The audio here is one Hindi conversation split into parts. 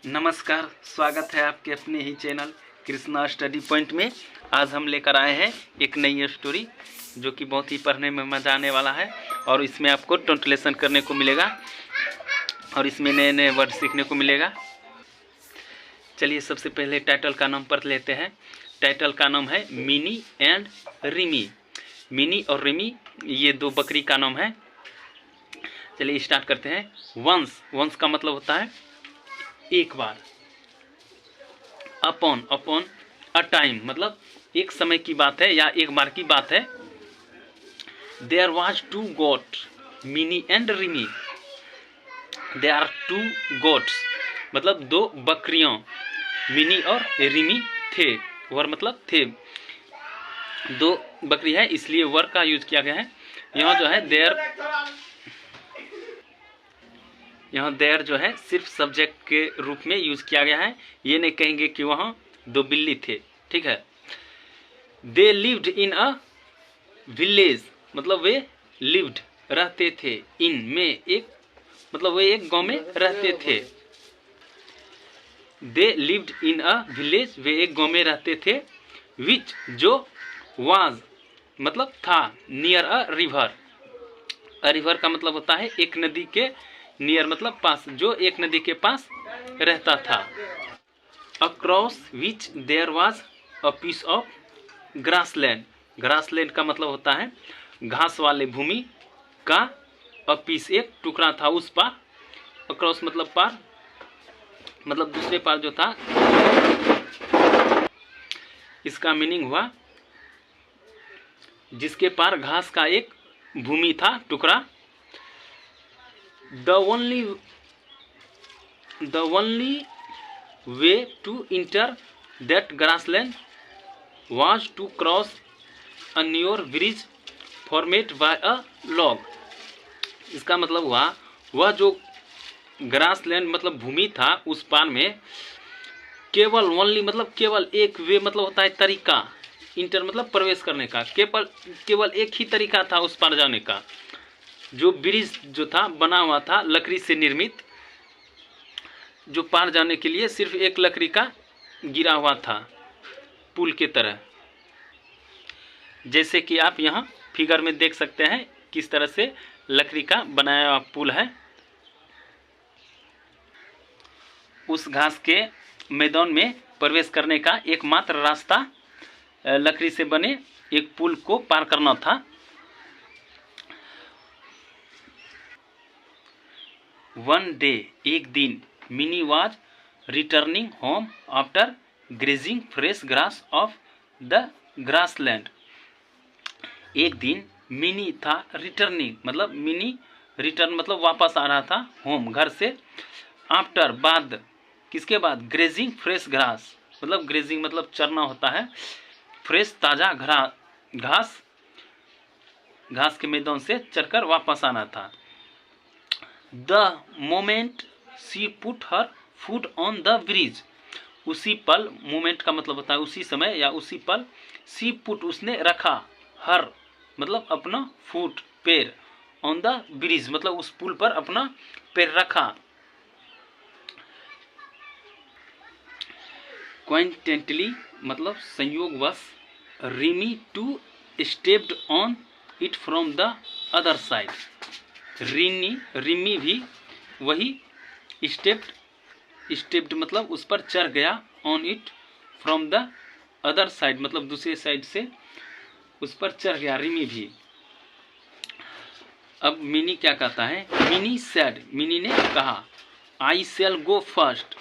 नमस्कार, स्वागत है आपके अपने ही चैनल कृष्णा स्टडी पॉइंट में। आज हम लेकर आए हैं एक नई स्टोरी जो कि बहुत ही पढ़ने में मज़ा आने वाला है और इसमें आपको ट्रांसलेशन करने को मिलेगा और इसमें नए नए वर्ड सीखने को मिलेगा। चलिए सबसे पहले टाइटल का नाम पढ़ लेते हैं। टाइटल का नाम है मिनी एंड रिमी। मिनी और रिमी ये दो बकरी का नाम है। चलिए स्टार्ट करते हैं। वंस, वंस का मतलब होता है एक बार। अपॉन, अपॉन अ टाइम मतलब एक समय की बात है या एक बार की बात है। There was two goat Mini and Rimi. There are two goats मतलब दो बकरियों, मिनी और रिमी थे। वर मतलब थे, दो बकरी है इसलिए वर का यूज किया गया है। यहाँ जो है देयर, यहाँ देयर जो है सिर्फ सब्जेक्ट के रूप में यूज किया गया है। ये नहीं कहेंगे कि वहाँ दो बिल्ली थे, ठीक है। They lived in a village मतलब वे लिव्ड रहते थे, इन में एक मतलब वे एक गांव में रहते थे। They lived in a village वे एक गांव में रहते थे। विच जो वाज मतलब था, near a river. A river का मतलब होता है एक नदी के नियर मतलब पास, जो एक नदी के पास रहता था। Across which there was a piece of grassland. Grassland का मतलब होता है घास वाले भूमि का, अ पीस एक टुकड़ा था उस पार। अक्रॉस मतलब पार, मतलब दूसरे पार जो था। इसका मीनिंग हुआ जिसके पार घास का एक भूमि था, टुकड़ा। The only way to enter that grassland was to cross a narrow bridge formed by a log। इसका मतलब हुआ वह जो ग्रासलैंड मतलब भूमि था उस पार में केवल, ओनली मतलब केवल, एक वे मतलब होता है तरीका, इंटर मतलब प्रवेश करने का, केवल एक ही तरीका था उस पार जाने का। जो ब्रिज जो था बना हुआ था लकड़ी से निर्मित, जो पार जाने के लिए सिर्फ एक लकड़ी का गिरा हुआ था, पुल के तरह। जैसे कि आप यहाँ फिगर में देख सकते हैं किस तरह से लकड़ी का बनाया हुआ पुल है। उस घास के मैदान में प्रवेश करने का एकमात्र रास्ता लकड़ी से बने एक पुल को पार करना था। वन डे एक दिन, mini was returning home after grazing fresh grass of the grassland. एक दिन मिनी था रिटर्निंग मतलब मिनी रिटर्न मतलब वापस आ रहा था, होम घर से, आफ्टर बाद, किसके बाद, ग्रेजिंग फ्रेश ग्रास मतलब ग्रेजिंग मतलब चरना होता है, फ्रेश ताजा घास, घास के मैदान से चरकर वापस आना था। The moment she put her foot on the bridge, उसी पल, मोमेंट का मतलब होता है उसी समय या उसी पल, सी पुट उसने रखा, हर मतलब अपना, फुट पैर, ऑन द ब्रिज मतलब उस पुल पर अपना पैर रखा। क्वाइंटेंटली मतलब संयोगवश, Rimi too stepped on it from the other side. Rimi भी वही स्टेप्ड मतलब उस पर चढ़ गया, on it from the other side मतलब दूसरे साइड से उस पर चढ़ गया रिमी भी। अब मिनी क्या कहता है, मिनी सेड, मिनी ने कहा, आई शैल गो फर्स्ट,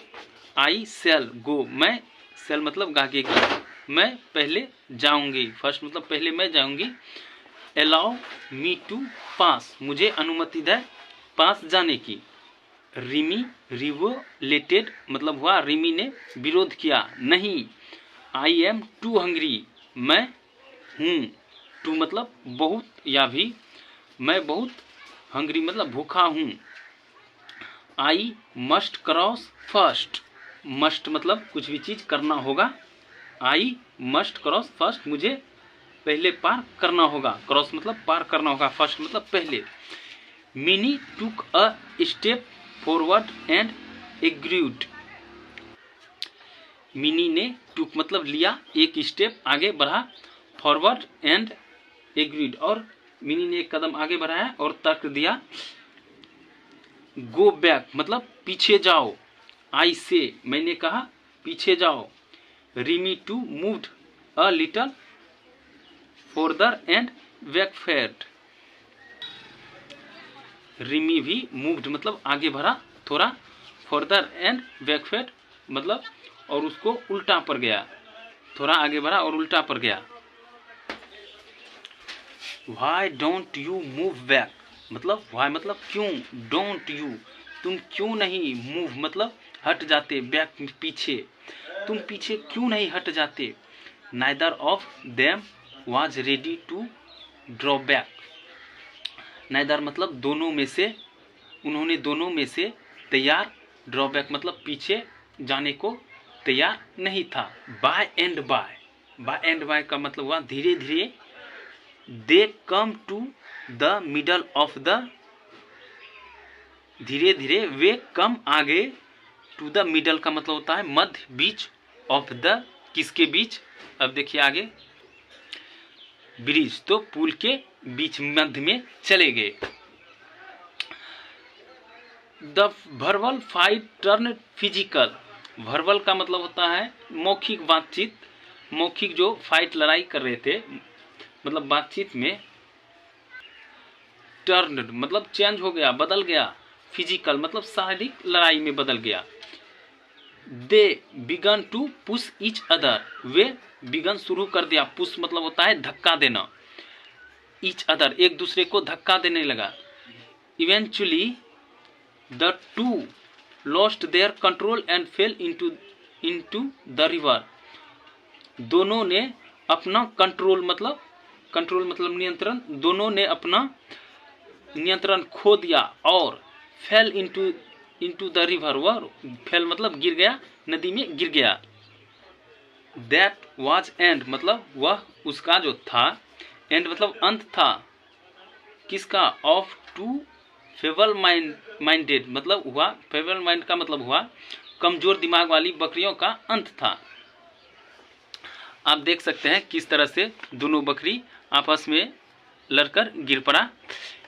आई शैल गो, मैं, शैल मतलब गागेगी, मैं पहले जाऊंगी, फर्स्ट मतलब पहले मैं जाऊंगी। अलाउ मी टू पास, मुझे अनुमति दे पास जाने की। रिमी रिवोलेटेड मतलब हुआ रिमी ने विरोध किया, नहीं। आई एम टू हंग्री, मैं हूँ, टू मतलब बहुत या भी, मैं बहुत, हंग्री मतलब भूखा हूँ। I must cross first, must मतलब कुछ भी चीज करना होगा, आई मस्ट क्रॉस फर्स्ट, मुझे पहले पार करना होगा, क्रॉस मतलब पार करना होगा, फर्स्ट मतलब पहले। Mini took a step forward and agreed, mini ने टूक मतलब लिया, एक स्टेप आगे बढ़ा, फॉरवर्ड एंड एग्रीड और मिनी ने एक कदम आगे बढ़ाया और तर्क दिया। गो बैक मतलब पीछे जाओ, आई से मैंने कहा पीछे जाओ। Rimi too moved a little further and backed, Rimi भी मूव्ड मतलब आगे बढ़ा थोड़ा, फॉरदर एंड बैकफेड मतलब और उसको उल्टा पर गया, थोड़ा आगे बढ़ा और उल्टा पर गया। Why don't you move back मतलब why मतलब क्यों, don't you तुम क्यों नहीं, move मतलब हट जाते, back पीछे, तुम पीछे क्यों नहीं हट जाते। Neither of them was ready to draw back, neither मतलब दोनों में से, उन्होंने दोनों में से तैयार, ड्रॉबैक मतलब पीछे जाने को तैयार नहीं था। By and by, by and by का मतलब हुआ धीरे धीरे। They come to the middle of the, धीरे धीरे वे कम आगे, टू द मिडल का मतलब होता है मध्य, बीच, ऑफ द किसके बीच, अब देखिए आगे, ब्रिज तो पुल के बीच मध्य में चले गए। The verbal fight turn physical, verbal का मतलब होता है मौखिक बातचीत, मौखिक जो फाइट लड़ाई कर रहे थे मतलब बातचीत में, टर्न मतलब चेंज हो गया, बदल गया, फिजिकल मतलब शारीरिक लड़ाई में बदल गया। They began to push each other, वे बिगन शुरू कर दिया, पुश मतलब होता है धक्का देना, ईच अदर एक दूसरे को धक्का देने लगा। Eventually the two lost their control and fail into the river, दोनों ने अपना कंट्रोल मतलब नियंत्रण, दोनों ने अपना नियंत्रण खो दिया और फेल इनटू द रिवर, वह फेल मतलब गिर गया, नदी में गिर गया। दैट वाज एंड मतलब वह उसका जो था, एंड मतलब अंत था, किसका, ऑफ टू फेबल माइंडेड मतलब हुआ, फेबल माइंड का मतलब हुआ कमजोर दिमाग वाली बकरियों का अंत था। आप देख सकते हैं किस तरह से दोनों बकरी आपस में लड़कर गिर पड़ा।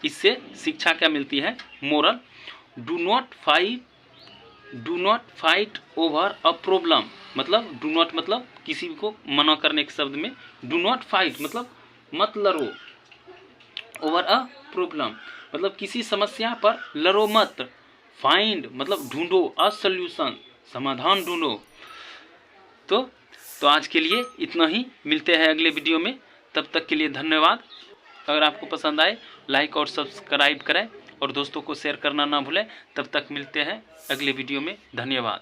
इससे शिक्षा क्या मिलती है, moral, do not fight over a problem मतलब डू नॉट मतलब किसी को मना करने के शब्द में, डू नॉट फाइट मतलब मत लड़ो, ओवर अ प्रॉब्लम मतलब किसी समस्या पर लड़ो मत, फाइंड मतलब ढूंढो, अ सॉल्यूशन समाधान ढूंढो। तो आज के लिए इतना ही, मिलते हैं अगले वीडियो में, तब तक के लिए धन्यवाद। अगर आपको पसंद आए लाइक और सब्सक्राइब करें और दोस्तों को शेयर करना ना भूलें। तब तक मिलते हैं अगले वीडियो में, धन्यवाद।